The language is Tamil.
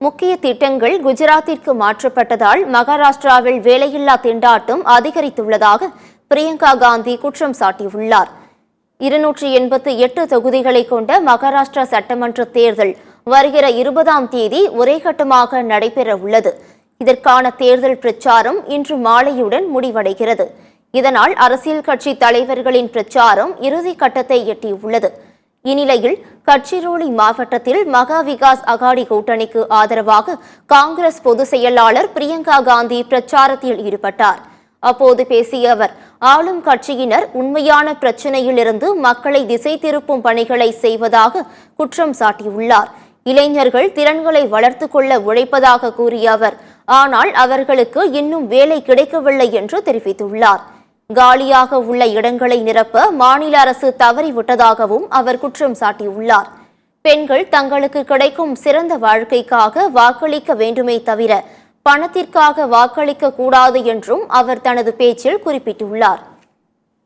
முக்கிய திட்டங்கள் குஜராத்திற்கு மாற்றப்பட்டதால் மகாராஷ்டிராவில் வேலையில்லா திண்டாட்டம் அதிகரித்துள்ளதாக பிரியங்கா காந்தி குற்றம் சாட்டியுள்ளார். 288 தொகுதிகளை கொண்ட மகாராஷ்டிரா சட்டமன்ற தேர்தல் வருகிற 20ஆம் தேதி ஒரே கட்டமாக நடைபெற உள்ளது. இதற்கான தேர்தல் பிரச்சாரம் இன்று மாலையுடன் முடிவடைகிறது. இதனால் அரசியல் கட்சி தலைவர்களின் பிரச்சாரம் இறுதி கட்டத்தை எட்டியுள்ளது. இந்நிலையில் கட்சிரோலி மாவட்டத்தில் மகா விகாஸ் அகாடி கூட்டணிக்கு ஆதரவாக காங்கிரஸ் பொதுச் செயலாளர் பிரியங்கா காந்தி பிரச்சாரத்தில் ஈடுபட்டார். அப்போது பேசிய அவர், ஆளும் கட்சியினர் உண்மையான பிரச்சினையிலிருந்து மக்களை திசை திருப்பும் பணிகளை செய்வதாக குற்றம் சாட்டியுள்ளார். இளைஞர்கள் திறன்களை வளர்த்துக் கொள்ள உழைப்பதாக கூறிய அவர், ஆனால் அவர்களுக்கு இன்னும் வேலை கிடைக்கவில்லை என்று தெரிவித்துள்ளார். காலியாக உள்ள இடங்களை நிரப்ப மாநில அரசு தவறிவிட்டதாகவும் அவர் குற்றம் சாட்டியுள்ளார். பெண்கள் தங்களுக்கு கிடைக்கும் சிறந்த வாழ்க்கைக்காக வாக்களிக்க வேண்டுமே தவிர பணத்திற்காக வாக்களிக்க கூடாது என்றும் அவர் தனது பேச்சில் குறிப்பிட்டுள்ளார்.